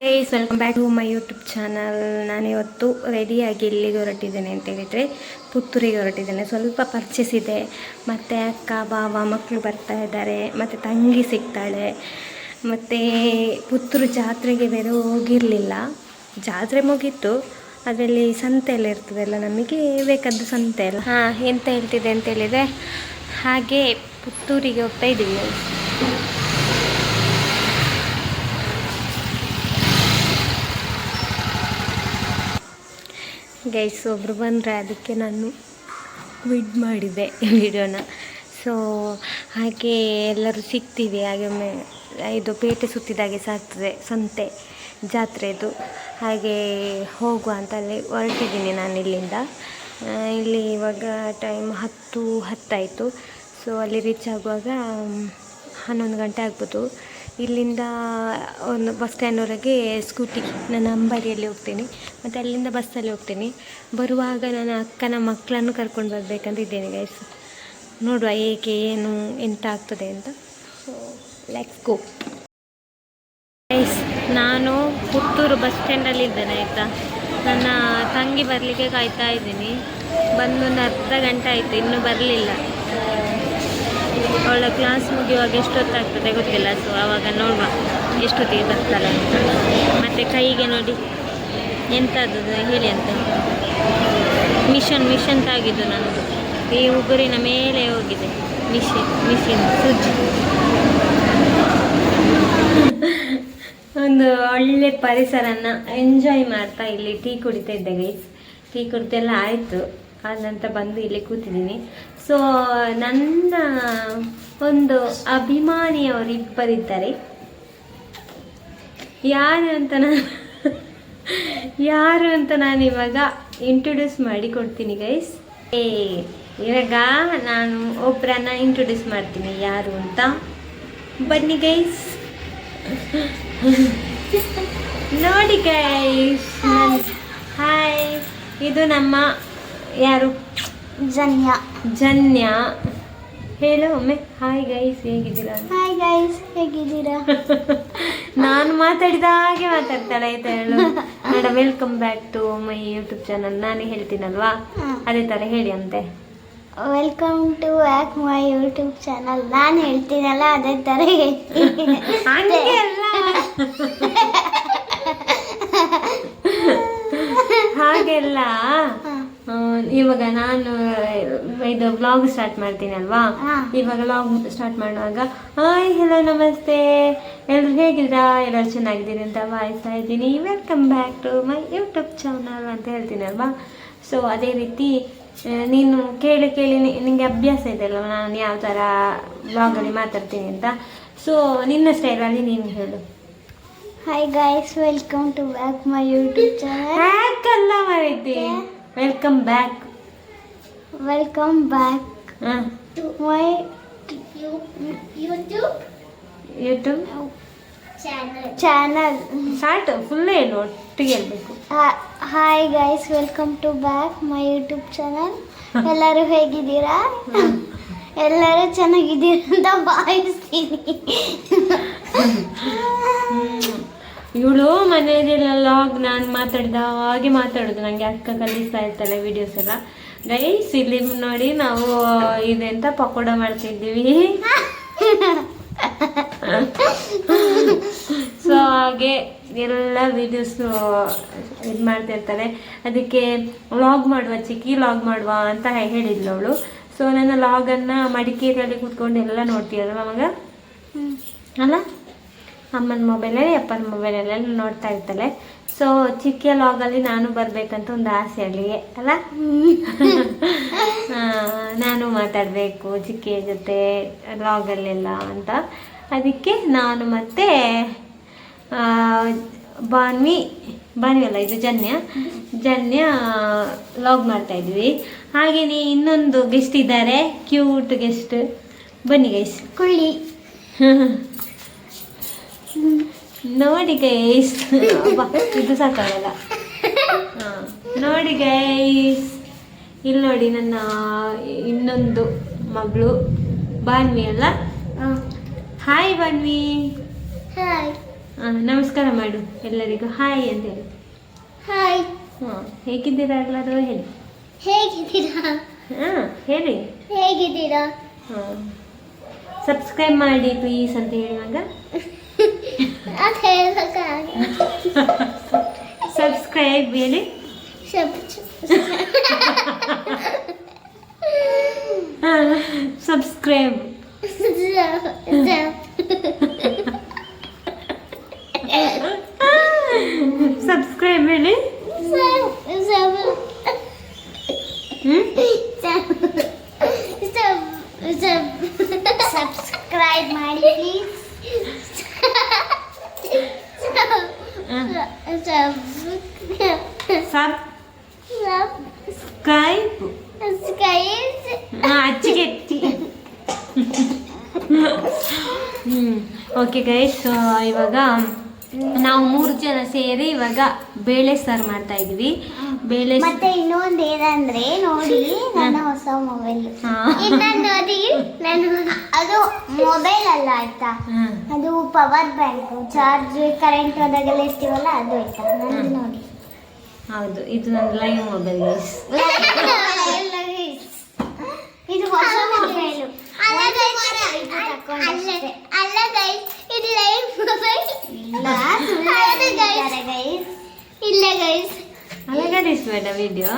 Welcome back to my YouTube channel. ನಾನಿವತ್ತು ರೆಡಿಯಾಗಿ ಎಲ್ಲಿಗೆ ಹೊರಟಿದ್ದೇನೆ ಅಂತ ಹೇಳಿದರೆ ಪುತ್ತೂರಿಗೆ ಹೊರಟಿದ್ದೇನೆ. ಸ್ವಲ್ಪ ಪರ್ಚೇಸ್ ಇದೆ, ಮತ್ತು ಅಕ್ಕ ಬಾವ ಮಕ್ಕಳು ಬರ್ತಾ ಇದ್ದಾರೆ, ಮತ್ತು ತಂಗಿ ಸಿಗ್ತಾಳೆ. ಮತ್ತು ಪುತ್ತೂರು ಜಾತ್ರೆಗೆ ಬೇರೆ ಹೋಗಿರಲಿಲ್ಲ. ಜಾತ್ರೆ ಮುಗೀತು, ಅದರಲ್ಲಿ ಸಂತೆ ಎಲ್ಲ ಇರ್ತದಲ್ಲ, ನಮಗೆ ಬೇಕಾದ ಸಂತೆ ಎಲ್ಲ. ಎಂತ ಹೇಳ್ತಿದೆ ಅಂತ ಹೇಳಿದರೆ, ಹಾಗೆ ಪುತ್ತೂರಿಗೆ ಹೋಗ್ತಾ ಇದ್ದೀವಿ ನಾವು. ಗೈಸ್ ಒಬ್ಬರು ಬಂದರೆ ಅದಕ್ಕೆ ನಾನು ವಿಡ್ ಮಾಡಿದ್ದೆ ವಿಡಿಯೋನ. ಸೊ ಹಾಗೆ ಎಲ್ಲರೂ ಸಿಗ್ತೀವಿ, ಹಾಗೆ ಇದು ಪೇಟೆ ಸುತ್ತಿದಾಗೆ ಸಾಗ್ತದೆ ಸಂತೆ ಜಾತ್ರೆದು. ಹಾಗೆ ಹೋಗುವ ಅಂತ ಅಲ್ಲಿ ಹೊರಟಿದ್ದೀನಿ ನಾನು ಇಲ್ಲಿಂದ. ಇಲ್ಲಿ ಇವಾಗ ಟೈಮ್ 10:10 ಸೊ ಅಲ್ಲಿ ರೀಚ್ ಆಗುವಾಗ 11 ಗಂಟೆ ಆಗ್ಬೋದು. ಇಲ್ಲಿಂದ ಒಂದು ಬಸ್ ಸ್ಟ್ಯಾಂಡ್ವರೆಗೆ ಸ್ಕೂಟಿ ನನ್ನ ಅಂಬಾರಿಯಲ್ಲಿ ಹೋಗ್ತೀನಿ, ಮತ್ತು ಅಲ್ಲಿಂದ ಬಸ್ಸಲ್ಲಿ ಹೋಗ್ತೀನಿ. ಬರುವಾಗ ನನ್ನ ಅಕ್ಕನ ಮಕ್ಕಳನ್ನು ಕರ್ಕೊಂಡು ಬರಬೇಕಂತ ಇದ್ದೇನೆ ಗೈಸ್. ನೋಡುವ ಏಕೆ ಏನು ಎಂತ ಆಗ್ತದೆ ಅಂತ. So let's go guys. ನಾನು ಪುತ್ತೂರು ಬಸ್ ಸ್ಟ್ಯಾಂಡಲ್ಲಿ ಇದ್ದೇನೆ ಆಯಿತಾ. ನನ್ನ ತಂಗಿ ಬರಲಿಕ್ಕೆ ಕಾಯ್ತಾ ಇದ್ದೀನಿ. ಬಂದೊಂದು ಅರ್ಧ ಗಂಟೆ ಆಯಿತು, ಇನ್ನೂ ಬರಲಿಲ್ಲ. ಅವಳ ಕ್ಲಾಸ್ ಮುಗಿಯುವಾಗ ಎಷ್ಟೊತ್ತಾಗ್ತದೆ ಗೊತ್ತಿಲ್ಲ. ಸೊ ಆವಾಗ ನೋಡುವ ಎಷ್ಟೊತ್ತಿಗೆ ಬರ್ತಾಳೆ ಅಂತ. ಮತ್ತು ಕೈಗೆ ನೋಡಿ ಎಂಥದ್ದು ಹೇಳಿ ಅಂತ, ಮಿಷನ್ ತಾಗಿದ್ದು ನನ್ನದು. ಈ ಉಗುರಿನ ಮೇಲೆ ಹೋಗಿದೆ ಮಿಷಿನ್ ಸುಜ್ಜಿ. ಒಂದು ಒಳ್ಳೆ ಪರಿಸರನ ಎಂಜಾಯ್ ಮಾಡ್ತಾ ಇಲ್ಲಿ ಟೀ ಕುಡಿತಾ ಇದ್ದೆ ಗೈಸ್. ಟೀ ಕುಡಿದೆಲ್ಲ ಆಯಿತು, ಆದ ನಂತರ ಬಂದು ಇಲ್ಲಿ ಕೂತಿದ್ದೀನಿ. ಸೊ ನನ್ನ ಒಂದು ಅಭಿಮಾನಿಯವರು ಇಬ್ಬರಿದ್ದಾರೆ. ಯಾರು ಅಂತ ನಾನು ಇವಾಗ ಇಂಟ್ರೊಡ್ಯೂಸ್ ಮಾಡಿ ಕೊಡ್ತೀನಿ ಗೈಸ್. ಇವಾಗ ನಾನು ಒಬ್ಬರನ್ನ ಇಂಟ್ರೊಡ್ಯೂಸ್ ಮಾಡ್ತೀನಿ ಯಾರು ಅಂತ. ಬನ್ನಿ ಗೈಸ್, ನೋಡಿ ಗೈಸ್. ಹಾಯ್, ಇದು ನಮ್ಮ ಯಾರು, ಜನ್ಯ. ಹೇಳು ಒಮ್ಮೆ ಹಾಯ್ ಗೈಸ್ ಹೇಗಿದ್ದೀರಾ. ಹಾಯ್ ಗೈಸ್ ಹೇಗಿದ್ದೀರಾ. ನಾನು ಮಾತಾಡಿದ ಹಾಗೆ ಮಾತಾಡ್ತಾಳೆ ಆಯ್ತಾ. ಹೇಳು madam, welcome back to my YouTube channel. ನಾನೇ ಹೇಳ್ತೀನಲ್ವಾ ಅದೇ ಥರ ಹೇಳಿ ಅಂತೆ. Welcome to back my YouTube channel. ನಾನು ಹೇಳ್ತೀನಲ್ಲ ಅದೇ ಥರ ಹೇಳ್ತೀನಿ. ಹಾಗೆಲ್ಲ ಇವಾಗ ನಾನು ಇದು ವ್ಲಾಗ್ ಸ್ಟಾರ್ಟ್ ಮಾಡ್ತೀನಿ ಅಲ್ವಾ. ಇವಾಗ ವ್ಲಾಗ್ ಸ್ಟಾರ್ಟ್ ಮಾಡುವಾಗ ಹಾಯ್ ಹೆಲೋ ನಮಸ್ತೆ ಎಲ್ಲರೂ ಹೇಗಿದ್ದೀರಾ, ಎಲ್ಲರೂ ಚೆನ್ನಾಗಿದ್ದೀನಿ ಅಂತ ಭಾವಿಸ್ತಾ ಇದ್ದೀನಿ. Welcome back to my YouTube channel ಅಂತ ಹೇಳ್ತೀನಿ ಅಲ್ವಾ. ಸೊ ಅದೇ ರೀತಿ ನೀನು ಕೇಳಿ ನಿನಗೆ ಅಭ್ಯಾಸ ಇದೆ ಅಲ್ವ ನಾನು ಯಾವ ಥರ ವ್ಲಾಗಲ್ಲಿ ಮಾತಾಡ್ತೀನಿ ಅಂತ. ಸೊ ನಿನ್ನ ಸ್ಟೈಲಲ್ಲಿ ನೀನು ಹೇಳು. Hi guys, welcome to back my YouTube channel. ಯಾಕಲ್ಲ ಮಾರೈತಿ, welcome back to my YouTube channel. Start full ಹೇಳು, ಒಟ್ಟಿಗೆ ಹೇಳ್ಬೇಕು. Hi guys, welcome to back my YouTube channel. ಎಲ್ಲರೂ ಹೇಗಿದ್ದೀರಾ, ಎಲ್ಲರೂ ಚೆನ್ನಾಗಿದ್ದೀರಾ ಅಂತ ಭಾವಿಸ್ತೀನಿ. ಇವಳು ಮನೆಯದೆಲ್ಲ ಲಾಗ್ ನಾನು ಮಾತಾಡಿದ ಹಾಗೆ ಮಾತಾಡೋದು, ನನಗೆ ಅಕ್ಕ ಕಲಿಸ್ತಾ ಇರ್ತಾಳೆ ವಿಡಿಯೋಸ್ ಎಲ್ಲ. ಗೈಸ್ ಇಲ್ಲಿ ನೋಡಿ ನಾವು ಇದೆಂತ ಪಕೋಡ ಮಾಡ್ತಿದ್ದೀವಿ. ಸೊ ಹಾಗೆ ಎಲ್ಲ ವಿಡಿಯೋಸ್ ಇದು ಮಾಡ್ತಿರ್ತಾರೆ. ಅದಕ್ಕೆ ವ್ಲಾಗ್ ಮಾಡುವ, ಚಿಕ್ಕಿ ವ್ಲಾಗ್ ಮಾಡುವ ಅಂತ ಹೇಳಿದ್ಲು ಅವಳು. ಸೊ ನನ್ನ ವ್ಲಾಗನ್ನು ಮಡಿಕೇರಿಯಲ್ಲಿ ಕೂತ್ಕೊಂಡು ಎಲ್ಲ ನೋಡ್ತೀಯಲ್ವ ಮಗ ಅಲ್ಲ, ಅಮ್ಮನ ಮೊಬೈಲಲ್ಲಿ ಅಪ್ಪನ ಮೊಬೈಲಲ್ಲೆಲ್ಲ ನೋಡ್ತಾ ಇರ್ತಾಳೆ. ಸೊ ಚಿಕ್ಕ ವ್ಲಾಗಲ್ಲಿ ನಾನು ಬರಬೇಕಂತ ಒಂದು ಆಸೆ ಅಲ್ಲಿಗೆ ಅಲ್ಲ. ನಾನು ಮಾತಾಡಬೇಕು ಚಿಕ್ಕಿಯ ಜೊತೆ ವ್ಲಾಗಲ್ಲೆಲ್ಲ ಅಂತ. ಅದಕ್ಕೆ ನಾನು ಮತ್ತೆ ಬಾನ್ವಿ ಅಲ್ಲ, ಇದು ಜನ್ಯ ವ್ಲಾಗ್ ಮಾಡ್ತಾ ಇದ್ವಿ. ಹಾಗೆಯೇ ಇನ್ನೊಂದು ಗೆಸ್ಟ್ ಇದ್ದಾರೆ, ಕ್ಯೂಟ್ ಗೆಸ್ಟ್. ಬನ್ನಿ ಗೈಸ್, ಕುಳ್ಳಿ ನೋಡಿ ಗೈಸ್. ಇದು ಸಾಕಾಗಲ್ಲ. ನೋಡಿ ಗೈಸ್, ಇಲ್ಲಿ ನೋಡಿ ನನ್ನ ಇನ್ನೊಂದು ಮಗಳು ಬಾನ್ವಿ ಅಲ್ಲ. ಹಾಯ್ ಬಾನ್ವಿ. ಹಾಯ್. ನಮಸ್ಕಾರ ಮಾಡು ಎಲ್ಲರಿಗೂ ಹಾಯ್ ಅಂತ ಹೇಳಿ. ಹಾಯ್. ಹಾಂ, ಹೇಗಿದ್ದೀರಾ ಎಲ್ಲರೂ ಹೇಳಿ. ಹೇಗಿದ್ದೀರಾ? ಹಾಂ ಹೇಳಿ. ಹೇಗಿದ್ದೀರಾ? ಹಾಂ, ಸಬ್ಸ್ಕ್ರೈಬ್ ಮಾಡಿ ಪ್ಲೀಸ್ ಅಂತ ಹೇಳುವಾಗ ಅದು ಹೇಳಕ್ಕಾಗಿ ಸಬ್ಸ್ಕ್ರೈಬ್ ಹೇಳಿ. ಸಬ್ಸ್ಕ್ರೈಬ್ ಸಬ್ಸ್ಕ್ರೈಬ್ ಹೇಳಿ. ಸಬ್ಸ್ಕ್ರೈಬ್ ಮಾಡಿ ಪ್ಲೀಸ್. ಸಬ್ಸ್ಕ್ರೈಬ್ ಅಚ್ಚಿಗೆ ಎತ್ತಿ. ಓಕೆ ಗೈಸ್, ಇವಾಗ ನಾವು 3 ಜನ ಸೇರಿ ಇವಾಗ ಬೇಳೆ ಸಾರು ಮಾಡ್ತಾ ಇದೀವಿ. ಬೇಳೆ ಮತ್ತೆ ಇನ್ನೊಂದು ಏನಂದ್ರೆ ನೋಡಿ, ನನ್ನ ಹೊಸ ಮೊಬೈಲ್ ನೋಡಿ, ನಾನು ಅದು ಮೊಬೈಲ್ ಅಲ್ಲ ಆಯ್ತಾ, ಅದು ಪವರ್ ಬ್ಯಾಂಕ್ ಚಾರ್ಜ್ ಕರೆಂಟ್ ಹೋದಾಗೆಲ್ಲ ಇರ್ತೀವಲ್ಲ ಅದು ಆಯ್ತಾ. ನಂದು ನೋಡಿ. ಹೌದು, ಇದು ನನ್ನ ಲೈವ್ ಮೊಬೈಲ್ ಗೈಸ್. ಇದು ಹೊಸ ಮೊಬೈಲ್ ಅಲ್ಲ ಗೈಸ್, ಇದು ಲೈವ್ ಮೊಬೈಲ್ ಇಲ್ಲ ಗೈಸ್, ಅಲಗಡಿಸ್ಬೇಡ ವಿಡಿಯೋ.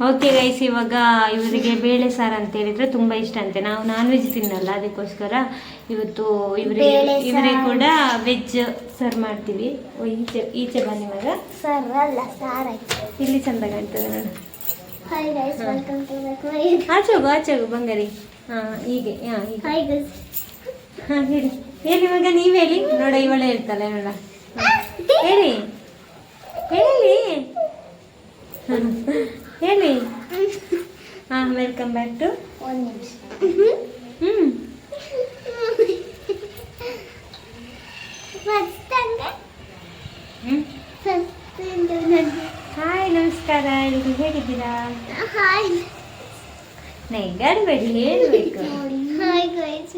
ಓಕೆ ಗೈಸ್, ಇವಾಗ ಇವರಿಗೆ ಬೇಳೆ ಸಾರು ಅಂತ ಹೇಳಿದ್ರೆ ತುಂಬಾ ಇಷ್ಟ ಅಂತೆ. ನಾವು ನಾನ್ ವೆಜ್ ತಿನ್ನಲ್ಲ, ಅದಕ್ಕೋಸ್ಕರ ಇವತ್ತು ಇವರಿಗೆ ಕೂಡ ವೆಜ್ ಸರ್ವ್ ಮಾಡ್ತೀವಿ. ಈಚೆ ಬನ್ನಿ ಮಗ. ಸರ್ ಅಲ್ಲ ಸಾರ್ ಆಯ್ತು. ಇಲ್ಲಿ ಚಂದ ಕಾಣ್ತದೆ ನೋಡು. ಹಾಯ್ ಗೈಸ್, ವೆಲ್ಕಮ್ ಟು ಆಚೆಗು ಬಂಗಾರಿ. ಹೀಗೆ ಹೀಗೆ. Hi guys. ಹೇಳಿ ಹೇಳಿ ಮಗ, ನೀವು ಹೇಳಿ. ನೋಡ ಇವಳೆ ಹೇಳ್ತಾಳೆ ನೋಡ. ಹೇಳಿ ಹೇಳಿ ಹೇಳಿ. Welcome back to. ಒಂದು ನಿಮಿಷ. ಹಾಯ್, ನಮಸ್ಕಾರ ಎಲ್ರಿಗೂ, ಹೇಗಿದ್ದೀರಾ? ಹಾಯ್. ನೈಗಾಡಬೇಡಿ, ಹೇಳ್ಬೇಕು. Hi guys.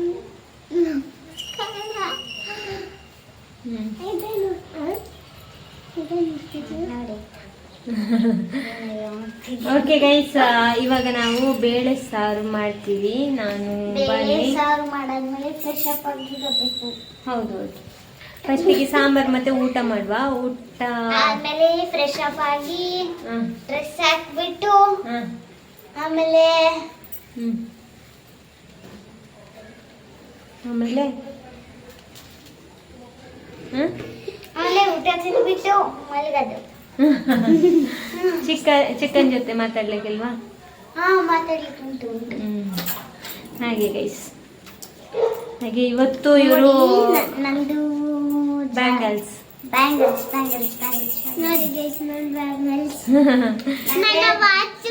ಓಕೆ ಗೈಸ್, ಇವಾಗ ನಾವು ಬೇಳೆ ಸಾರು ಮಾಡ್ತೀವಿ. ನಾನು ಬೇಳೆ ಸಾರು ಮಾಡಾದ್ಮೇಲೆ ಫ್ರೆಶ್ ಅಪ್ ಆಗಿರಬೇಕು. ಹೌದು, ಫಸ್ಟಿಗೆ ಸಾಂಬಾರ್ ಮತ್ತೆ ಊಟ ಮಾಡುವ. ಊಟ ಆದ್ಮೇಲೆ ಫ್ರೆಶ್ ಅಪ್ ಆಗಿ ಡ್ರೆಸ್ ಹಾಕ್ಬಿಟ್ಟು ಆಮೇಲೆ ಆಮೇಲೆ ಊಟ ತಿಂದ್ಬಿಟ್ಟು ಮಲಗೋದು. ಚಿಕನ್ ಜೊತೆ ಮಾತಾಡ್ಲಿಕ್ಕಿಲ್ವಾ? ಮಾತಾಡ್ಲಿಕ್ಕೆ ಉಂಟು. ಹಾಗೆ ಗೈಸ್, ಹಾಗೆ ಇವತ್ತು ಇವರು ನಂದು ಬ್ಯಾಂಗಲ್ಸ್ ನೋಡಿ ಗೈಸ್, ನನ್ನ ಬ್ಯಾಂಗಲ್ಸ್ ನನ್ನ ವಾಚ್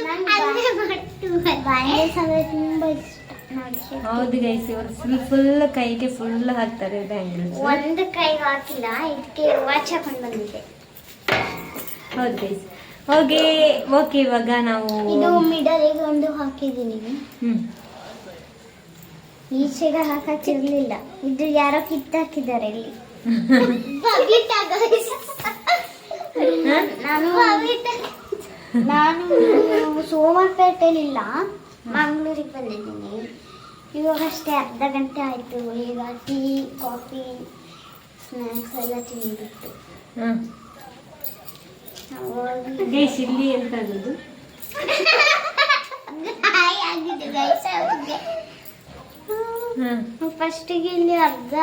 ಬ್ಯಾಂಗಲ್ಸ್ ಅಂದ್ರೆ ತುಂಬಾ ಇಷ್ಟ ನೋಡಿ. ಹೌದು ಗೈಸ್, ಇವರು ಫುಲ್ ಕೈಗೆ ಫುಲ್ ಹಾಕ್ತಾರೆ ಬ್ಯಾಂಗಲ್ಸ್. ಒಂದು ಕೈಗೆ ಹಾಕಿಲ್ಲ, ಇದಕ್ಕೆ ವಾಚ್ ಹಾಕೊಂಡು ಬಂದಿದೆ. ಹೌದು ಗೈಸ್. ಓಕೆ ಇವಾಗ ನಾವು ಇದು ಮಿಡಲಿಗೆ ಒಂದು ಹಾಕಿದ್ದೀನಿ. ಈಚೆಗೆ ಹಾಕಿರ್ಲಿಲ್ಲ, ಇದು ಯಾರೋ ಕಿತ್ತಾಕಿದ್ದಾರೆ ಇಲ್ಲಿ. ನಾನು ಸೋಮಪೇಟೆಲಿಲ್ಲ, ಮಂಗಳೂರಿಗೆ ಬಂದಿದ್ದೀನಿ. ಇವಾಗಷ್ಟೇ ಅರ್ಧ ಗಂಟೆ ಆಯಿತು. ಈಗ ಟೀ ಕಾಫಿ ಸ್ನ್ಯಾಕ್ಸ್ ಎಲ್ಲ ತಿಂದ್ಬಿಟ್ಟು ಗೈಸ್, ಇಲ್ಲಿ ಎಂತ ಆಗೋದು? ಫಸ್ಟಿಗೆ ಇಲ್ಲಿ ಅರ್ಧ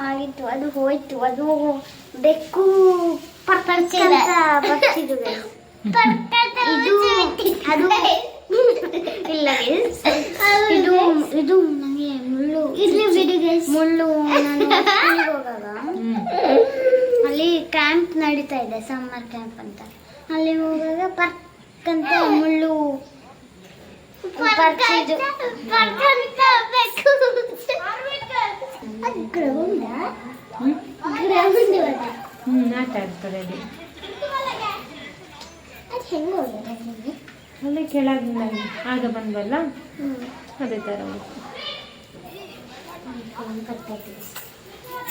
ಆಗಿತ್ತು, ಅದು ಹೋಯ್ತು. ಅದು ಬೆಕ್ಕು ಬರ್ತಿದ್ದು. ಅದು ಇಲ್ಲ ಇದು ನನಗೆ ಮುಳ್ಳು ನಾನು ಹೋಗಾಗ ಅಲ್ಲಿ ಕ್ಯಾಂಪ್ ನಡೀತಾ ಇದೆ, ಸಮ್ಮರ್ ಕ್ಯಾಂಪ್ ಅಂತ. ಅಲ್ಲಿ ಹೋಗಾಗ ಪರ್ಕಂತ ಮುಳ್ಳು ಆಟ ಆಡ್ತಾರೆ ಅಲ್ಲಿ. ಅದು ಹೆಂಗೆ ಹೋಗಿದೆ? ಅಲ್ಲೇ ಕೆಳಗೆ ಆಗ ಬಂದ್ವಲ್ಲ, ಅದೇ ಥರ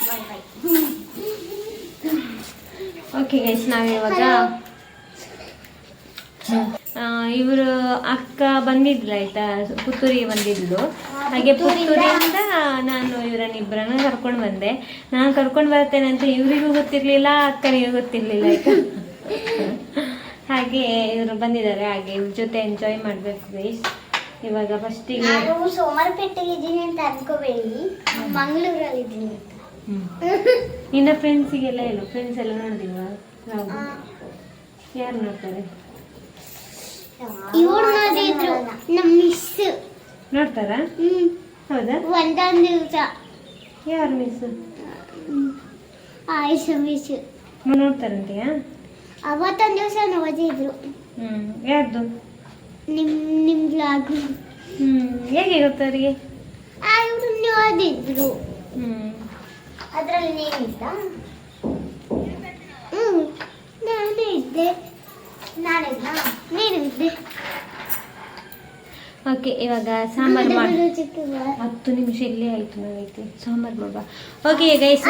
ಬಾಯ್ ಬಾಯ್. ಓಕೆ ಗೈಸ್, ನಾವಿವಾಗ ಇವರು ಅಕ್ಕ ಬಂದಿದ್ಲು ಆಯ್ತಾ, ಪುತ್ತೂರಿಗೆ ಬಂದಿದ್ಲು. ಹಾಗೆ ಪುತ್ತೂರಿಂದ ನಾನು ಇವರನ್ನಿಬ್ಬರನ್ನ ಕರ್ಕೊಂಡು ಬಂದೆ. ನಾನು ಕರ್ಕೊಂಡು ಬರ್ತೇನೆ ಅಂತ ಇವರಿಗೂ ಗೊತ್ತಿರಲಿಲ್ಲ, ಅಕ್ಕನಿಗೂ ಗೊತ್ತಿರಲಿಲ್ಲ ಆಯ್ತಾ. ಹಾಗೆ ಇವರು ಬಂದಿದ್ದಾರೆ, ಹಾಗೆ ಇವ್ರ ಜೊತೆ ಎಂಜಾಯ್ ಮಾಡಬೇಕು ಗೈಸ್. ಇವಾಗ ಫಸ್ಟಿಗೆ ನಾನು ಸೋಮವಾರಪೇಟೆಗೆ ಇದ್ದೀನಿ ಅಂತ ಅನ್ಕೋಬೇಡಿ, ಮಂಗಳೂರಲ್ಲಿ ಇದ್ದೀನಿ ಅಂತ. ನಿನ್ನ ಫ್ರೆಂಡ್ಸಿಗೆಲ್ಲ ಹೇಳು, ಫ್ರೆಂಡ್ಸ್ ಎಲ್ಲ ನೋಡಿಲ್ವಾ? ಯಾರು ನೋಡ್ತಾರೆ? ಇವ್ರು ನೋಡಿದ್ರು ನಮ್ಮ ಮಿಸ್ ನೋಡ್ತಾರಾ? ಹೌದಾ? ಒಂದೊಂದು ದಿವಸ ಯಾರು ಮಿಸ್? ಆಯುಷ ಮಿಸ್ ನೋಡ್ತಾರಂತೆಯಾ? ಅವತ್ತೊಂದು ದಿವಸ ನೋಡಿದ್ರು. ಯಾರ್ದು? ನಿಮ್ ಬ್ಲಾಗ್. ಹೇಗೆ ಗೊತ್ತವರಿಗೆ? ಇವ್ರು ನೋಡಿದ್ರು. ಅದ್ರಲ್ಲಿ ನೀನಿದ್ದ? ನಾನೇ ಇದ್ದೆ. ನೀನು ಇದ್ದೆ. ಓಕೆ, ಇವಾಗ ಸಾಂಬಾರು ಮಾಡಿ 10 ನಿಮಿಷ ಇಲ್ಲೇ ಆಯ್ತು. ನಾವೈತೆ ಸಾಂಬಾರು ಮಾಡುವ. ಓಕೆ ಗೈಸ್,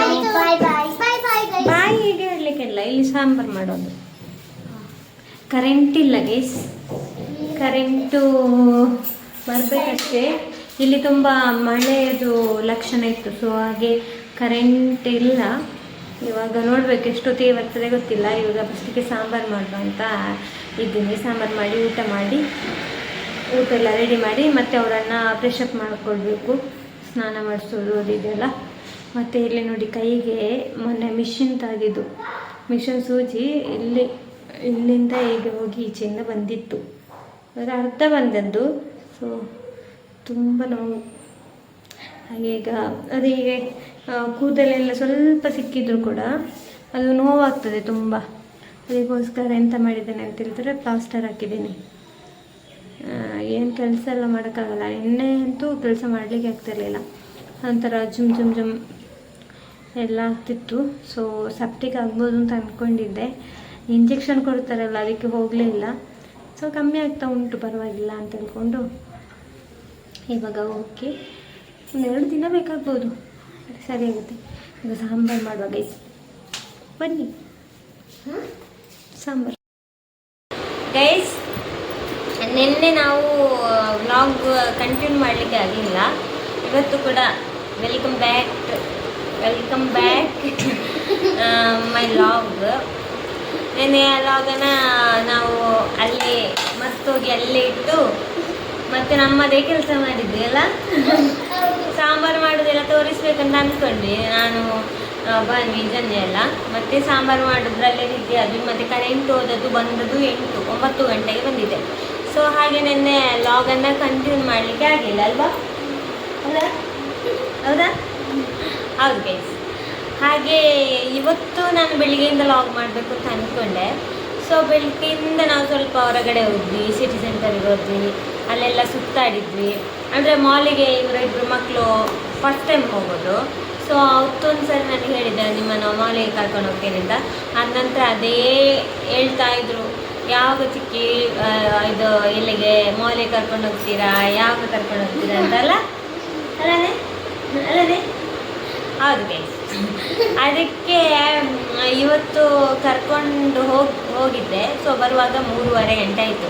ಬಾಯ್ ಹೇಗೆ ಹೇಳಲಿಕ್ಕೆಲ್ಲ, ಇಲ್ಲಿ ಸಾಂಬಾರು ಮಾಡೋದು. ಕರೆಂಟ್ ಇಲ್ಲ ಗೈಸ್, ಕರೆಂಟು ಬರಬೇಕಷ್ಟೇ. ಇಲ್ಲಿ ತುಂಬ ಮಳೆಯದು ಲಕ್ಷಣ ಇತ್ತು, ಸೊ ಹಾಗೆ ಕರೆಂಟ್ ಇಲ್ಲ. ಇವಾಗ ನೋಡ್ಬೇಕು ಎಷ್ಟೊತ್ತಿಗೆ ಬರ್ತದೆ ಗೊತ್ತಿಲ್ಲ. ಇವಾಗ ಫಸ್ಟಿಗೆ ಸಾಂಬಾರು ಮಾಡುವ ಅಂತ ಇದ್ದೀನಿ. ಸಾಂಬಾರು ಮಾಡಿ ಊಟ ಎಲ್ಲ ರೆಡಿ ಮಾಡಿ ಮತ್ತೆ ಅವರನ್ನು ಫ್ರೆಶಪ್ ಮಾಡಿಕೊಳ್ಬೇಕು, ಸ್ನಾನ ಮಾಡಿಸೋದು ಅದು ಇದೆಲ್ಲ. ಮತ್ತು ಇಲ್ಲಿ ನೋಡಿ, ಕೈಗೆ ಮೊನ್ನೆ ಮಿಷಿನ್ ತಾಗಿದ್ದು, ಮಿಷನ್ ಸೂಜಿ ಇಲ್ಲಿಂದ ಹೀಗೆ ಹೋಗಿ ಈಚೆಯಿಂದ ಬಂದಿತ್ತು, ಅದರ ಅರ್ಧ ಬಂದದ್ದು. ಸೊ ತುಂಬ ನೋವು. ಹಾಗೆ ಈಗ ಅದು ಹೀಗೆ ಕೂದಲೆಲ್ಲ ಸ್ವಲ್ಪ ಸಿಕ್ಕಿದ್ರು ಕೂಡ ಅದು ನೋವಾಗ್ತದೆ ತುಂಬ. ಅದಕ್ಕೋಸ್ಕರ ಎಂತ ಮಾಡಿದ್ದೇನೆ ಅಂತ ಹೇಳಿದ್ರೆ, ಪ್ಲಾಸ್ಟರ್ ಹಾಕಿದ್ದೀನಿ. ಏನು ಕೆಲಸ ಎಲ್ಲ ಮಾಡೋಕ್ಕಾಗಲ್ಲ. ಎಣ್ಣೆ ಅಂತೂ ಕೆಲಸ ಮಾಡಲಿಕ್ಕೆ ಆಗ್ತಿರಲಿಲ್ಲ, ಒಂಥರ ಜುಮ್ ಎಲ್ಲ ಆಗ್ತಿತ್ತು. ಸೊ ಸಪ್ಟಿಕ್ ಆಗ್ಬೋದು ಅಂತ ಅಂದ್ಕೊಂಡಿದ್ದೆ. ಇಂಜೆಕ್ಷನ್ ಕೊಡ್ತಾರಲ್ಲ, ಅದಕ್ಕೆ ಹೋಗಲಿಲ್ಲ. ಸೊ ಕಮ್ಮಿ ಆಗ್ತಾ ಉಂಟು, ಪರವಾಗಿಲ್ಲ ಅಂತ ಹೇಳ್ಕೊಂಡು ಇವಾಗ ಓಕೆ, 1-2 ದಿನ ಬೇಕಾಗ್ಬೋದು, ಸರಿಯಾಗುತ್ತೆ. ಈಗ ಸಾಂಬಾರು ಮಾಡುವ ಗೈಸ್, ಬನ್ನಿ. ಸಾಂಬಾರು ಗೈಸ್, ನಿನ್ನೆ ನಾವು ವ್ಲಾಗ್ ಕಂಟಿನ್ಯೂ ಮಾಡಲಿಕ್ಕೆ ಆಗಲಿಲ್ಲ. ಇವತ್ತು ಕೂಡ ವೆಲ್ಕಮ್ ಬ್ಯಾಕ್ ಮೈ ವ್ಲಾಗ್. ನೆನ್ನೆ ವ್ಲಾಗನ್ನು ನಾವು ಅಲ್ಲಿ ಮತ್ತೋಗಿ ಅಲ್ಲೇ ಇಟ್ಟು ಮತ್ತೆ ನಮ್ಮದೇ ಕೆಲಸ ಮಾಡಿದ್ವಿ ಅಲ್ಲ. ಸಾಂಬಾರು ಮಾಡೋದೆಲ್ಲ ತೋರಿಸ್ಬೇಕಂತ ಅಂದ್ಕೊಂಡ್ವಿ ನಾನು, ಬನ್ನಿ ಜನ ಎಲ್ಲ. ಮತ್ತೆ ಸಾಂಬಾರು ಮಾಡೋದ್ರಲ್ಲೇ ನಿದ್ದೆ ಅದು, ಮತ್ತು ಕರೆಂಟ್ ಹೋದದ್ದು ಬಂದದ್ದು 9 ಗಂಟೆಗೆ ಬಂದಿದೆ. ಸೊ ಹಾಗೆ ನೆನ್ನೆ ಲಾಗನ್ನು ಕಂಟಿನ್ಯೂ ಮಾಡಲಿಕ್ಕೆ ಆಗಲಿಲ್ಲ ಅಲ್ವಾ? ಹೌದಾ? ಹೌದು ಗೈಸ್. ಹಾಗೆ ಇವತ್ತು ನಾನು ಬೆಳಿಗ್ಗೆಯಿಂದ ಲಾಗ್ ಮಾಡಬೇಕು ಅಂತ ಅಂದ್ಕೊಂಡೆ. ಸೊ ಬೆಳಗ್ಗೆಯಿಂದ ನಾವು ಸ್ವಲ್ಪ ಹೊರಗಡೆ ಹೋದ್ವಿ, ಸಿಟಿ ಸೆಂಟರಿಗೆ ಹೋದ್ವಿ, ಅಲ್ಲೆಲ್ಲ ಸುತ್ತಾಡಿದ್ವಿ. ಅಂದರೆ ಮಾಲಿಗೆ ಇಬ್ಬರು ಮಕ್ಕಳು ಫಸ್ಟ್ ಟೈಮ್ ಹೋಗೋದು. ಸೊ ಅವತ್ತೊಂದು ಸರಿ ನನಗೆ ಹೇಳಿದ್ದೆ, ನಿಮ್ಮನ್ನು ಮಾಲಿಗೆ ಕರ್ಕೊಂಡು ಹೋಗ್ತೇನೆ ಅಂತ. ಆದ ನಂತರ ಅದೇ ಹೇಳ್ತಾ ಇದ್ರು, ಯಾವಾಗ ಚಿಕ್ಕಿ ಇದು ಇಲ್ಲಿಗೆ ಮಾಲಿಗೆ ಕರ್ಕೊಂಡು ಹೋಗ್ತೀರಾ, ಯಾವಾಗ ಕರ್ಕೊಂಡು ಹೋಗ್ತೀರಾ ಅಂತಲ್ಲ. ಅಲ್ಲೇ ಹೌದು ಗೈಸ್. ಅದಕ್ಕೆ ಇವತ್ತು ಕರ್ಕೊಂಡು ಹೋಗಿದ್ದೆ. ಸೊ ಬರುವಾಗ 3:30 ಗಂಟೆ ಆಯಿತು.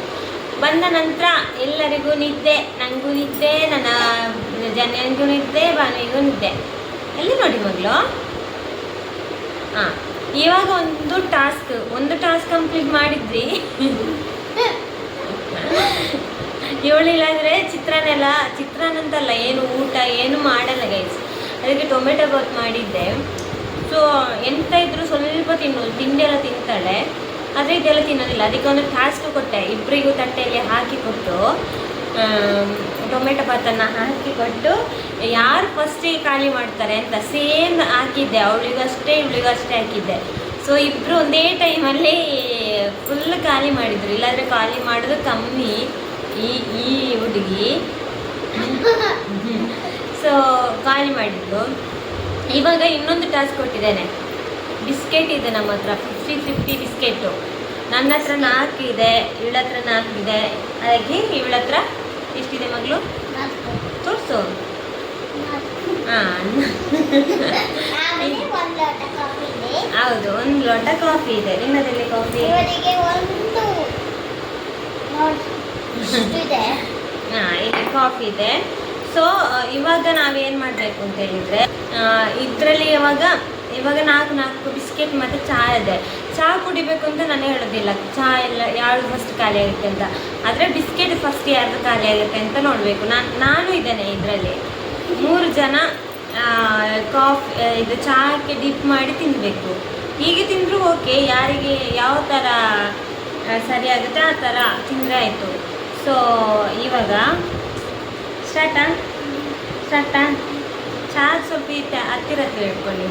ಬಂದ ನಂತರ ಎಲ್ಲರಿಗೂ ನಿದ್ದೆ, ನನಗೂ ನಿದ್ದೆ, ನನ್ನ ಜನನಿಗೂ ನಿದ್ದೆ, ಬಾನುವಿಗೂ ನಿದ್ದೆ. ಎಲ್ಲಿ ನೋಡಿ ಮಗಳು. ಇವಾಗ ಒಂದು ಟಾಸ್ಕ್ ಕಂಪ್ಲೀಟ್ ಮಾಡಿದ್ವಿ. ಇವಳಿಲ್ಲಾಂದರೆ ಚಿತ್ರಾನ್ನಂತಲ್ಲ, ಏನು ಊಟ ಏನು ಮಾಡಲ್ಲ ಗೈಸ್. ಅದಕ್ಕೆ ಟೊಮೆಟೊ ಬಾತ್ ಮಾಡಿದ್ದೆ. ಸೊ ಎಂತ ಇದ್ದರೂ ಸ್ವಲ್ಪ ತಿಂಡಿ ಎಲ್ಲ ತಿಂತಾಳೆ, ಆದರೆ ಇದೆಲ್ಲ ತಿನ್ನೋದಿಲ್ಲ. ಅದಕ್ಕೆ ಒಂದು ಟಾಸ್ಕ್ ಕೊಟ್ಟೆ, ಇಬ್ಬರಿಗೂ ತಟ್ಟೆಯಲ್ಲಿ ಹಾಕಿಕೊಟ್ಟು ಟೊಮೆಟೊ ಬಾತನ್ನು ಹಾಕಿಕೊಟ್ಟು ಯಾರು ಫಸ್ಟಿಗೆ ಖಾಲಿ ಮಾಡ್ತಾರೆ ಅಂತ ಸೇಮ್ ಹಾಕಿದ್ದೆ. ಅವಳಿಗಷ್ಟೇ ಇವಳಿಗಷ್ಟೇ ಹಾಕಿದ್ದೆ. ಸೊ ಇಬ್ಬರು ಒಂದೇ ಟೈಮಲ್ಲಿ ಫುಲ್ ಖಾಲಿ ಮಾಡಿದರು. ಇಲ್ಲಾಂದರೆ ಖಾಲಿ ಮಾಡೋದು ಕಮ್ಮಿ ಈ ಹುಡುಗಿ. ಸೊ ಖಾಲಿ ಮಾಡಿದ್ರು. ಇವಾಗ ಇನ್ನೊಂದು ಟಾಸ್ಕ್ ಕೊಟ್ಟಿದ್ದೇನೆ. ಬಿಸ್ಕೆಟ್ ಇದೆ ನಮ್ಮ ಹತ್ರ, 50-50 ಬಿಸ್ಕೆಟು. ನನ್ನ ಹತ್ರ 4 ಇದೆ, ಇವಳ ಹತ್ರ 4 ಇದೆ. ಅದಕ್ಕೆ ಇವಳ ಹತ್ರ ಎಷ್ಟಿದೆ ಮಗಳು? ತೋರಿಸು. ಹಾಂ ಆಮೇಲೆ ಒಂದು ಲೋಟ ಕಾಫಿ ಇದೆ. ಹೌದು, ಒಂದು ಲೋಟ ಕಾಫಿ ಇದೆ. ನಿನ್ನದಲ್ಲಿ ಕಾಫಿ ಇವರಿಗೆ ಒಂದು ನೋಡಿ ಇಷ್ಟಿದೆ. ಹಾಂ, ಇಲ್ಲಿ ಕಾಫಿ ಇದೆ. ಸೊ ಇವಾಗ ನಾವೇನು ಮಾಡಬೇಕು ಅಂತ ಹೇಳಿದರೆ, ಇದರಲ್ಲಿ ಇವಾಗ ನಾಲ್ಕು ಬಿಸ್ಕೆಟ್ ಮತ್ತು ಚಹಾ ಇದೆ. ಚಹಾ ಕುಡಿಬೇಕು ಅಂತ ನಾನು ಹೇಳೋದಿಲ್ಲ, ಚಹಾ ಎಲ್ಲ ಯಾವುದು ಫಸ್ಟ್ ಖಾಲಿ ಆಗುತ್ತೆ ಅಂತ. ಆದರೆ ಬಿಸ್ಕೆಟ್ ಫಸ್ಟ್ ಯಾರ್ದು ಖಾಲಿ ಆಗುತ್ತೆ ಅಂತ ನೋಡಬೇಕು. ನಾನು ಇದ್ದೇನೆ ಇದರಲ್ಲಿ. 3 ಜನ ಇದು ಚಹಾಕ್ಕೆ ಡಿಪ್ ಮಾಡಿ ತಿನ್ನಬೇಕು. ಹೀಗೆ ತಿಂದರೂ ಓಕೆ, ಯಾರಿಗೆ ಯಾವ ಥರ ಸರಿ ಆಗುತ್ತೆ ಆ ಥರ ತಿಂದರೆ ಆಯಿತು. ಸೊ ಇವಾಗ ಸ್ಟಾರ್ಟಾ ಚಹಾ ಸ್ವಲ್ಪ ಹತ್ತಿರ ಇಟ್ಕೊಳ್ಳಿ.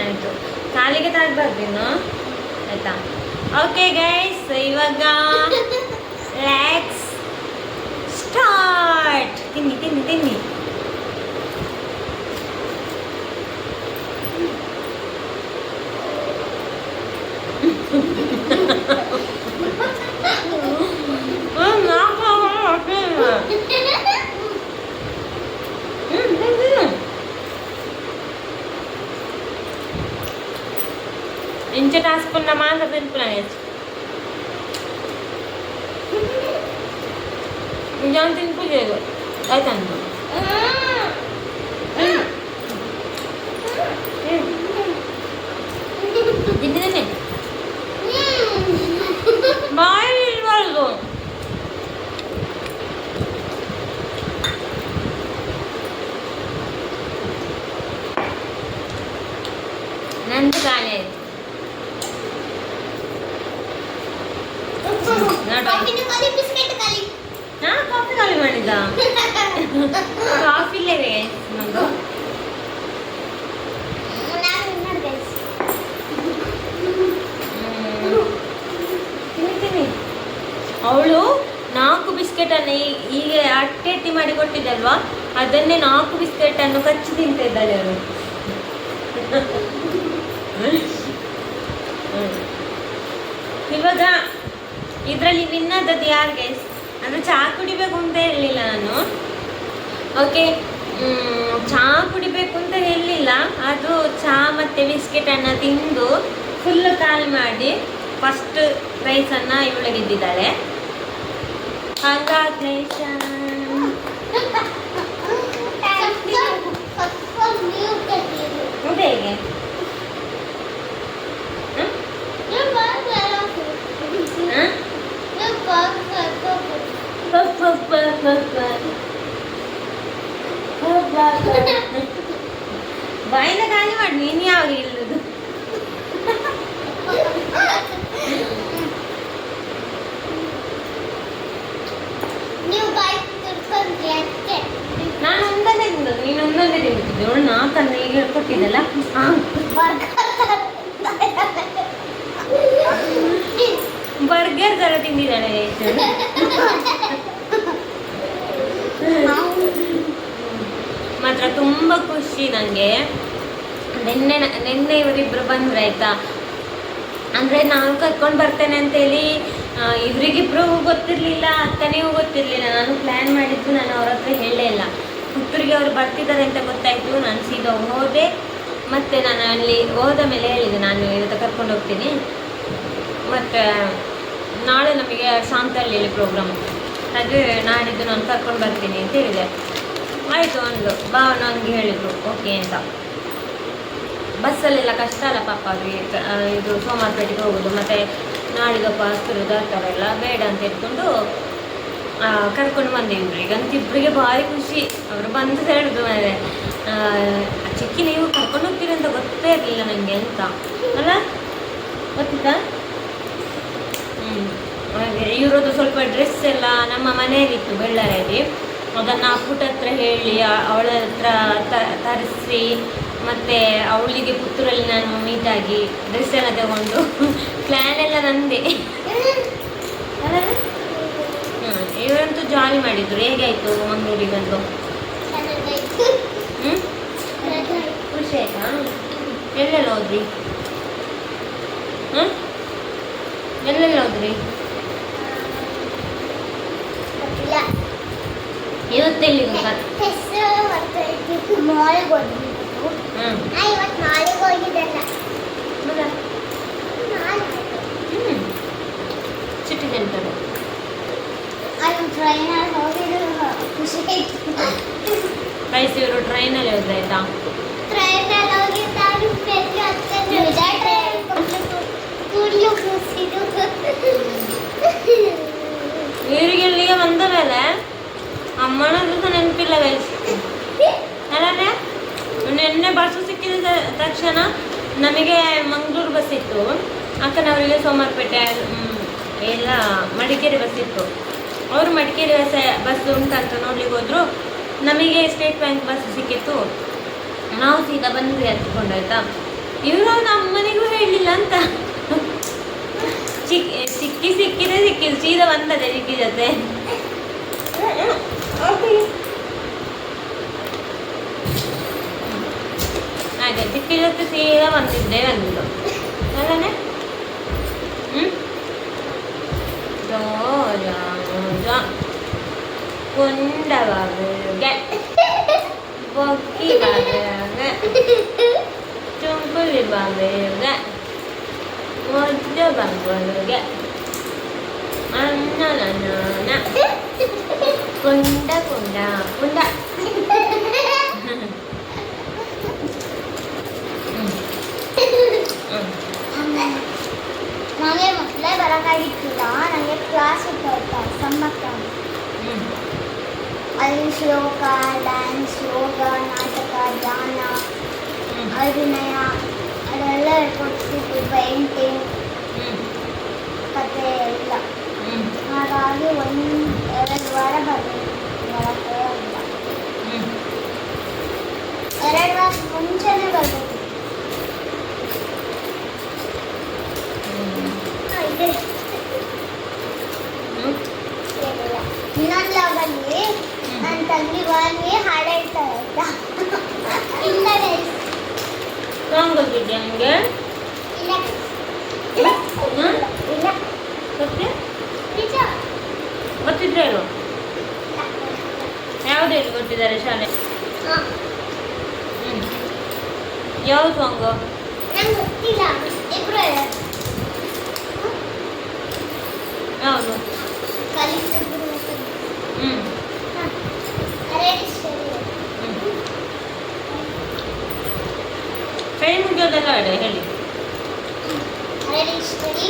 ಆಯಿತು, ಕಾಲಿಗೆ ತಾಗಬಾರ್ದು ಇನ್ನು, ಆಯಿತಾ? ಓಕೆ ಗೈಸ್, ಇವಾಗ ಲೆಟ್ಸ್ ಸ್ಟಾರ್ಟ್. ತಿನ್ನಿ ఇంచ రాసుకున్న మాట తింటున్నాను. నిజం తినిపించలేదు అయితే అన్న తిండి బాగా వాళ్ళు ನಂದು ಖಾಲಿ ಆಯ್ತು. ಕಾಫಿ ಖಾಲಿ ಮಾಡಿದ್ದ. ಕಾಫಿ ಇಲ್ಲವೇ ನಮ್ದು? ತಿನ್ನಿ. ಅವಳು 4 ಬಿಸ್ಕೆಟನ್ನು ಈಗ ಅಟ್ಟೆಟ್ಟಿ ಮಾಡಿ ಕೊಟ್ಟಿದ್ದಲ್ವಾ, ಅದನ್ನೇ 4 ಬಿಸ್ಕೆಟನ್ನು ಕಚ್ಚಿ ತಿಂತ ಇದ್ದಾಳೆ ಅವಳು. ಇವಾಗ ಇದರಲ್ಲಿ ವಿನ್ನದದ್ದು ಯಾರು ಗೈಸ್? ಅಂದರೆ ಚಹಾ ಕುಡಿಬೇಕು ಅಂತ ಹೇಳಲಿಲ್ಲ ನಾನು. ಓಕೆ, ಚಹಾ ಕುಡಿಬೇಕು ಅಂತ ಹೇಳಲಿಲ್ಲ. ಅದು ಚಹಾ ಮತ್ತು ಬಿಸ್ಕೆಟನ್ನು ತಿಂದು ಫುಲ್ ಖಾಲಿ ಮಾಡಿ ಫಸ್ಟ್ ಪ್ರೈಸನ್ನು ಇವಳು ಗೆದ್ದಿದ್ದಾಳೆ. ಹೇಗೆ ಬಾಯಿನ ಖಾಲಿ ಮಾಡಿ. ನೀನು ಯಾವಾಗ ಇಲ್ಲದು? ನಾನು ಒಂದೊಂದೇ ತಿಂದದ್ದು, ನೀನು ಒಂದೊಂದೇ ತಿಂತಿದ್ದೆ. ಅವಳು 4 ಈಗ ಕೊಟ್ಟಿದ್ದಲ್ಲ. ಬರ್ಗರ್ ಥರ ತಿಂದಿದ್ದಾಳೆ. ಮಾತ್ರ ತುಂಬ ಖುಷಿ ನನಗೆ. ನಿನ್ನೆ ಇವರಿಬ್ಬರು ಬಂದರೆ ಆಯಿತಾ, ಅಂದರೆ ನಾನು ಕರ್ಕೊಂಡು ಬರ್ತೇನೆ ಅಂತೇಳಿ ಇವರಿಗಿಬ್ರಿಗೂ ಗೊತ್ತಿರಲಿಲ್ಲ, ಅಕ್ಕನಿಗೂ ಗೊತ್ತಿರಲಿಲ್ಲ. ನಾನು ಪ್ಲ್ಯಾನ್ ಮಾಡಿದ್ದು ನಾನು ಅವ್ರ ಹತ್ರ ಹೇಳಲೇ ಇಲ್ಲ. ಪುತ್ತೂರಿಗೆ ಅವ್ರು ಬರ್ತಿದ್ದಾರೆ ಅಂತ ಗೊತ್ತಾಯಿತು. ನಾನು ಸೀದಾ ಹೋದೆ. ಮತ್ತು ನಾನು ಅಲ್ಲಿ ಹೋದ ಮೇಲೆ ಹೇಳಿದೆ, ನಾನು ಇವತ್ತು ಕರ್ಕೊಂಡು ಹೋಗ್ತೀನಿ, ಮತ್ತು ನಾಳೆ ನಮಗೆ ಶಾಂತಹಳ್ಳಿಯಲ್ಲಿ ಪ್ರೋಗ್ರಾಮ್, ಹಾಗೆ ನಾಡಿದ್ದು ನಾನು ಕರ್ಕೊಂಡು ಬರ್ತೀನಿ ಅಂತ ಹೇಳಿದೆ. ಆಯಿತು ಒಂದು ಭಾವನ ಹಂಗೆ ಹೇಳಿದರು ಓಕೆ ಅಂತ. ಬಸ್ಸಲ್ಲೆಲ್ಲ ಕಷ್ಟ ಅಲ್ಲ ಪಾಪ ಅವ್ರಿಗೆ, ಇದು ಸೋಮಾರಪೇಟೆಗೆ ಹೋಗೋದು, ಮತ್ತು ನಾಡಿದಪ್ಪ ಹಸ್ತಿರೋದು ಆ ಥರ ಎಲ್ಲ ಬೇಡ ಅಂತ ಹೇಳ್ಕೊಂಡು ಕರ್ಕೊಂಡು ಬಂದೆ. ಇಬ್ಬರಿಗಂತ ಇಬ್ಬರಿಗೆ ಭಾರಿ ಖುಷಿ. ಅವರು ಬಂದು ಹೇಳಿದ್ರು ಮೇಲೆ ಚಿಕ್ಕಿ ನೀವು ಕರ್ಕೊಂಡು ಹೋಗ್ತೀರಿ ಅಂತ ಗೊತ್ತೇ ಇರಲಿಲ್ಲ ನನಗೆ ಅಂತ ಅಲ್ಲ, ಗೊತ್ತಿತ್ತಾ? ಹಾಗೆ ಇವರದ್ದು ಸ್ವಲ್ಪ ಡ್ರೆಸ್ ಎಲ್ಲ ನಮ್ಮ ಮನೆಯಲ್ಲಿತ್ತು ಬೆಳ್ಳಾರಲ್ಲಿ, ಅದನ್ನು ಪುಟ್ಟ ಹತ್ರ ಹೇಳಿ ಅವಳ ಹತ್ರ ತರಿಸಿ, ಮತ್ತು ಅವಳಿಗೆ ಪುತ್ತೂರಲ್ಲಿ ನಾನು ಮೀಟಾಗಿ ಡ್ರೆಸ್ ಎಲ್ಲ ತಗೊಂಡು ಪ್ಲ್ಯಾನ್ ಎಲ್ಲ ನಂದೆ. ಇವರಂತೂ ಜಾಲಿ ಮಾಡಿದ್ರು. ಹೇಗಾಯಿತು ಮಂಗಳೂರಿಗೆ ಬಂದು? ಖುಷಿ ಆಯ್ತಾ? ಎಲ್ಲೆಲ್ಲ ಹೋದ್ರಿ? ಎಲ್ಲೆಲ್ಲ ಹೋದ್ರಿ? ಇವತ್ತೆಲ್ಲಿ ಹೆಸರು ಮಾಲ್ಗೆ ಹೋಗ್ಬಿಟ್ಟು ಇವತ್ತು ಮಾಲಿಗೆ ಹೋಗಿದ್ದಲ್ಲ ಸಿಟಿ ಸೆಂಟರ್ ಅಲ್ಲಿ ಟ್ರೈನಲ್ಲಿ ಹೋಗಿದ್ದು ಖುಷಿ ಆಯ್ತು. ಪ್ರೈಸ್ ಇವರು ಟ್ರೈನಲ್ಲಿ ಹೋದಾಯ್ತಾ ಟ್ರೈನಲ್ಲಿ ಹೋಗಿದ್ದು ಕೂಡಲು ಖುಷಿದು ಇವರಿಗೆ ಇಲ್ಲಿಗೆ ಬಂದ ಮೇಲೆ ಅಮ್ಮನದು ಸಹ ನೆನಪಿಲ್ಲ ವಯಸ್ಸು ಅಲ್ಲೇ ನಿನ್ನೆ ಬಸ್ಸು ಸಿಕ್ಕಿದ ತಕ್ಷಣ ನಮಗೆ ಮಂಗಳೂರು ಬಸ್ ಇತ್ತು, ಅಕ್ಕನವರಿಗೆ ಸೋಮವಾರಪೇಟೆ ಎಲ್ಲ ಮಡಿಕೇರಿ ಬಸ್ ಇತ್ತು. ಅವರು ಮಡಿಕೇರಿ ಬಸ್ ಉಂಟಂತ ನೋಡ್ಲಿಕ್ಕೆ ಹೋದ್ರು. ನಮಗೆ ಸ್ಟೇಟ್ ಬ್ಯಾಂಕ್ ಬಸ್ ಸಿಕ್ಕಿತ್ತು, ನಾವು ಸೀದಾ ಬಂದ್ವಿ ಹತ್ಕೊಂಡು ಆಯ್ತಾ. ಇವರು ಅಮ್ಮನಿಗೂ ಹೇಳಲಿಲ್ಲ ಅಂತ ಸಿಕ್ಕಿದೆ ಸೀದಾ ಬಂದದೆ ಸಿಕ್ಕಿ ಜೊತೆ. ಹಾಗೆ ಸಿಕ್ಕಿ ಜೊತೆ ಸೀದಾ ಬಂದಿದ್ದೆ ಬಂದಿದ್ದು ಅಲ್ಲನೆ. ಕುಂಡವಾಗೆ ಬೊಕ್ಕಿ ಬಾಗೆ ಚುಂಕುಲಿ ಬಾಗೆ ಮೊಜ್ಜ ಬಂಗಳಿಗೆ ಅನ್ನ ಕುಂಡ ಕುಂಡ ಕುಂಡ. ನನಗೆ ಮೊದಲೇ ಬರೋಕ್ಕಾಗಿತ್ತಿಲ್ಲ, ನನಗೆ ಕ್ಲಾಸ್ ಇತ್ತು ಸಮ್ಮಕ್ಕ. ಅಲ್ಲಿ ಶ್ಲೋಕ, ಡ್ಯಾನ್ಸ್, ಯೋಗ, ನಾಟಕ, ಧ್ಯಾನ, ಅಭಿನಯ ಅದೆಲ್ಲ ಹೇಳ್ಕೊಡ್ತಿದ್ವಿ. ಪೇಂಟಿಂಗ್, ಕತೆ ಎಲ್ಲ. ಹಾಗಾಗಿ 1-2 ವಾರ ಬರಬೇಕು, ಇಲ್ಲ 2 ವಾರ ಮುಂಚೆನೇ ಬರಬೇಕು. ಇನ್ನೊಂದು ಲಾಗಲ್ಲಿ ನನ್ನ ತಂಗಿ ಬಾಗಿ ಹಾಡು ಹೇಳ್ತಾರೆ ಆಯ್ತಾ. ಸಾಂಗ್ ಗೊತ್ತಿದ್ಯಾ ನಿಮಗೆ? ಇಲ್ಲ ಇಲ್ಲ ಗೊತ್ತೇ ನಿಜ ಗೊತ್ತಿದ್ರೆ ಇಲ್ವ? ಯಾವ್ದು ಹೇಳಿ ಗೊತ್ತಿದ್ದಾರೆ ಶಾಲೆ? ಯಾವ ಸಾಂಗು? ನಂಗೆ ಗೊತ್ತಿಲ್ಲ, ಇಬ್ರು ಹೇಳೋದು. ಯಾವುದು? ಕಲಿಸಿದ್ರು ಕೈ ಮುಗಿಯೋದೆಲ್ಲ ಹೇಳಿ. ಹರಡೇಶ್ವರಿ